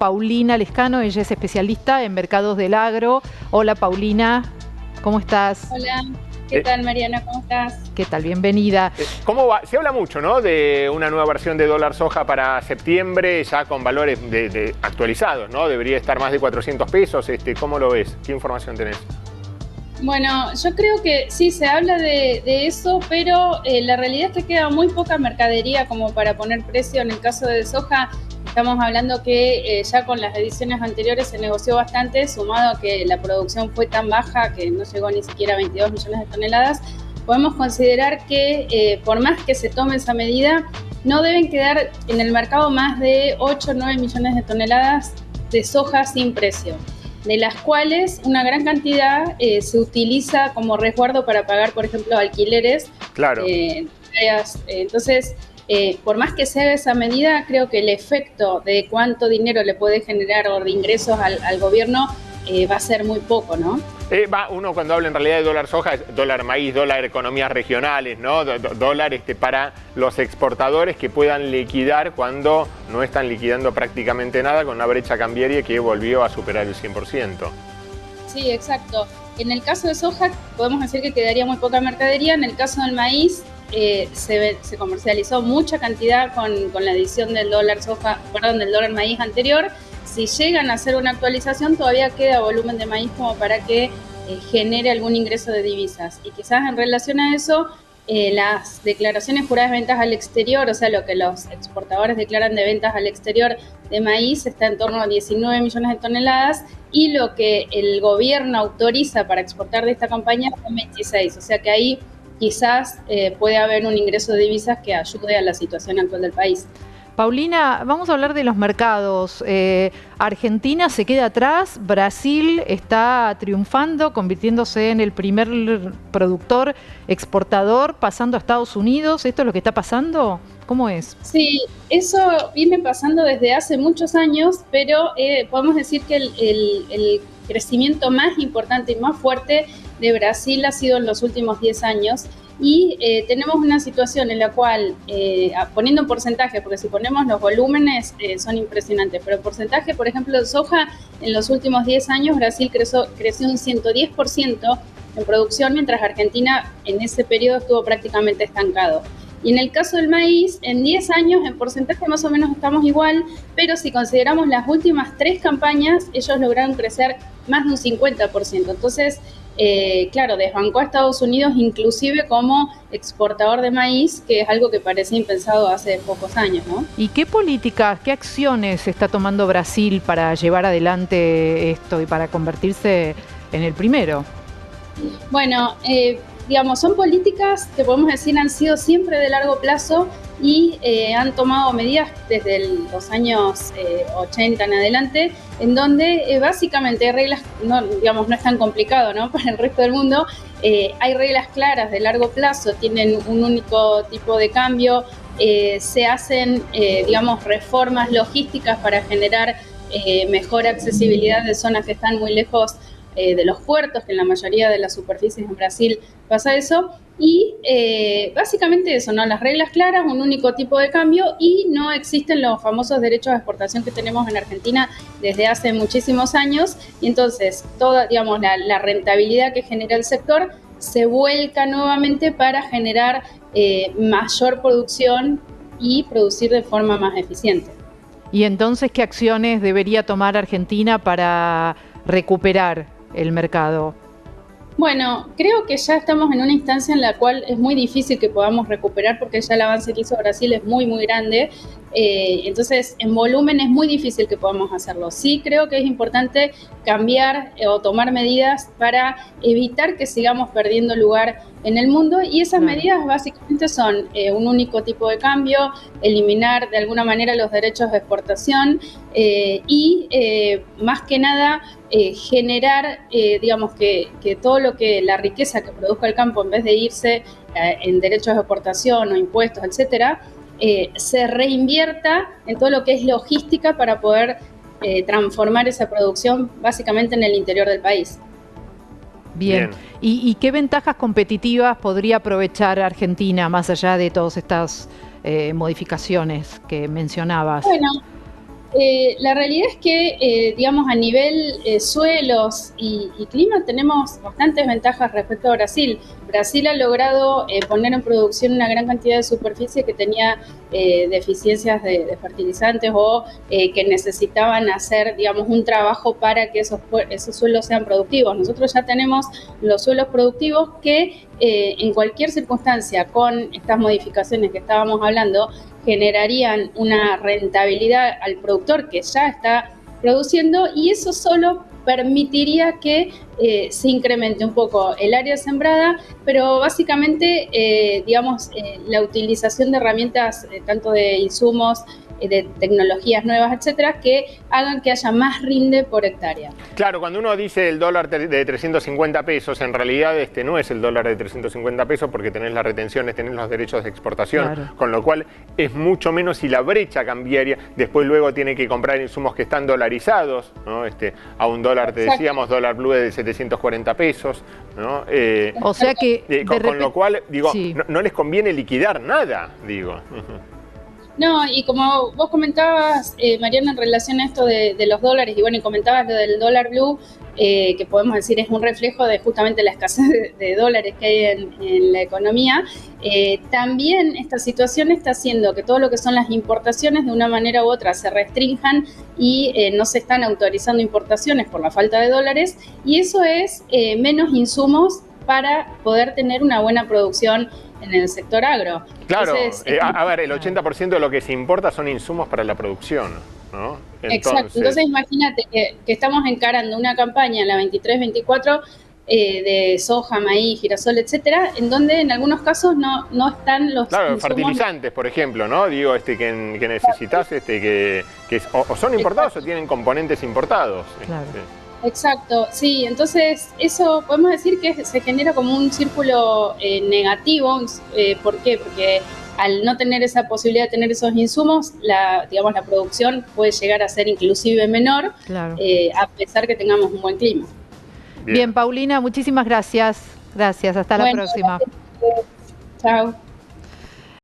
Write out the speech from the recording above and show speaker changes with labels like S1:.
S1: Paulina Lescano, ella es especialista en mercados del agro. Hola Paulina, ¿cómo estás?
S2: Hola, ¿qué tal Mariana? ¿Cómo estás?
S1: ¿Qué tal? Bienvenida.
S3: ¿Cómo va? Se habla mucho, ¿no?, de una nueva versión de dólar soja para septiembre, ya con valores actualizados, ¿no? Debería estar más de 400 pesos. ¿Cómo lo ves? ¿Qué información tenés?
S2: Bueno, yo creo que sí, se habla de eso, pero la realidad es que queda muy poca mercadería como para poner precio. En el caso de soja, estamos hablando que ya con las ediciones anteriores se negoció bastante, sumado a que la producción fue tan baja que no llegó ni siquiera a 22 millones de toneladas. Podemos considerar que por más que se tome esa medida, no deben quedar en el mercado más de 8 o 9 millones de toneladas de soja sin precio, de las cuales una gran cantidad se utiliza como resguardo para pagar, por ejemplo, alquileres.
S3: Claro.
S2: Entonces, por más que se haga esa medida, creo que el efecto de cuánto dinero le puede generar o de ingresos al gobierno va a ser muy poco, ¿no?
S3: Uno cuando habla en realidad de dólar soja, es dólar maíz, dólar economías regionales, ¿no? Dólar para los exportadores que puedan liquidar cuando no están liquidando prácticamente nada, con una brecha cambiaria que volvió a superar el 100%.
S2: Sí, exacto. En el caso de soja podemos decir que quedaría muy poca mercadería. En el caso del maíz se comercializó mucha cantidad con la edición del dólar soja, perdón, del dólar maíz anterior. Si llegan a hacer una actualización, todavía queda volumen de maíz como para que genere algún ingreso de divisas. Y quizás en relación a eso, las declaraciones juradas de ventas al exterior, o sea, lo que los exportadores declaran de ventas al exterior de maíz, está en torno a 19 millones de toneladas, y lo que el gobierno autoriza para exportar de esta campaña son 26. O sea que ahí quizás puede haber un ingreso de divisas que ayude a la situación actual del país.
S1: Paulina, vamos a hablar de los mercados. Argentina se queda atrás, Brasil está triunfando, convirtiéndose en el primer productor exportador, pasando a Estados Unidos. ¿Esto es lo que está pasando? ¿Cómo es?
S2: Sí, eso viene pasando desde hace muchos años, pero podemos decir que el crecimiento más importante y más fuerte de Brasil ha sido en los últimos 10 años. Y tenemos una situación en la cual, poniendo en porcentaje, porque si ponemos los volúmenes son impresionantes, pero en porcentaje, por ejemplo, de soja, en los últimos 10 años Brasil creció un 110% en producción, mientras Argentina en ese periodo estuvo prácticamente estancado. Y en el caso del maíz, en 10 años, en porcentaje más o menos estamos igual, pero si consideramos las últimas 3 campañas, ellos lograron crecer más de un 50%. Entonces, claro, desbancó a Estados Unidos inclusive como exportador de maíz, que es algo que parecía impensado hace pocos años, ¿no?
S1: ¿Y qué políticas, qué acciones está tomando Brasil para llevar adelante esto y para convertirse en el primero?
S2: Bueno, digamos, son políticas que podemos decir han sido siempre de largo plazo y han tomado medidas desde los años 80 en adelante, en donde básicamente hay reglas, no es tan complicado, ¿no? Para el resto del mundo, hay reglas claras de largo plazo, tienen un único tipo de cambio, se hacen, reformas logísticas para generar mejor accesibilidad de zonas que están muy lejos de los puertos, que en la mayoría de las superficies en Brasil pasa eso, y básicamente eso, ¿no? Las reglas claras, un único tipo de cambio, y no existen los famosos derechos de exportación que tenemos en Argentina desde hace muchísimos años, y entonces toda, la rentabilidad que genera el sector se vuelca nuevamente para generar mayor producción y producir de forma más eficiente.
S1: Y entonces, ¿qué acciones debería tomar Argentina para recuperar el mercado?
S2: Bueno, creo que ya estamos en una instancia en la cual es muy difícil que podamos recuperar, porque ya el avance que hizo Brasil es muy, muy grande. Entonces, en volumen es muy difícil que podamos hacerlo. Sí creo que es importante cambiar o tomar medidas para evitar que sigamos perdiendo lugar en el mundo, y esas medidas básicamente son un único tipo de cambio, eliminar de alguna manera los derechos de exportación y más que nada generar, que todo lo que la riqueza que produzca el campo, en vez de irse en derechos de exportación o impuestos, etcétera, se reinvierta en todo lo que es logística para poder transformar esa producción básicamente en el interior del país.
S1: Bien. ¿Y qué ventajas competitivas podría aprovechar Argentina más allá de todas estas modificaciones que mencionabas?
S2: Bueno, La realidad es que, digamos, a nivel suelos y clima tenemos bastantes ventajas respecto a Brasil. Brasil ha logrado poner en producción una gran cantidad de superficie que tenía deficiencias de fertilizantes o que necesitaban hacer, digamos, un trabajo para que esos suelos sean productivos. Nosotros ya tenemos los suelos productivos que en cualquier circunstancia, con estas modificaciones que estábamos hablando, generarían una rentabilidad al productor que ya está produciendo, y eso solo permitiría que se incremente un poco el área sembrada, pero básicamente, digamos, la utilización de herramientas, tanto de insumos, de tecnologías nuevas, etcétera, que hagan que haya más rinde por hectárea.
S3: Claro, cuando uno dice el dólar de 350 pesos, en realidad no es el dólar de 350 pesos porque tenés las retenciones, tenés los derechos de exportación, claro, con lo cual es mucho menos, y la brecha cambiaria, después luego tiene que comprar insumos que están dolarizados, ¿no? A un dólar, te decíamos, dólar blue de 740 pesos, ¿no?
S1: O sea que...
S3: con lo cual, digo, sí, no les conviene liquidar nada, digo.
S2: No, y como vos comentabas, Mariana, en relación a esto de los dólares, y bueno, y comentabas lo del dólar blue, que podemos decir es un reflejo de justamente la escasez de dólares que hay en la economía, también esta situación está haciendo que todo lo que son las importaciones de una manera u otra se restrinjan y no se están autorizando importaciones por la falta de dólares, y eso es menos insumos para poder tener una buena producción en el sector agro.
S3: Claro, entonces, a ver, el 80% de lo que se importa son insumos para la producción, ¿no?
S2: Exacto, entonces imagínate que estamos encarando una campaña en la 23-24 de soja, maíz, girasol, etcétera, en donde en algunos casos no están los insumos.
S3: Fertilizantes, por ejemplo, ¿no? Digo, que necesitas, que o son importados o tienen componentes importados.
S1: Claro.
S2: Exacto, sí, entonces eso podemos decir que se genera como un círculo negativo. ¿Por qué? Porque al no tener esa posibilidad de tener esos insumos, digamos, la producción puede llegar a ser inclusive menor, claro, a pesar que tengamos un buen clima.
S1: Bien, Paulina, muchísimas gracias. Gracias, hasta la próxima.
S2: Chao.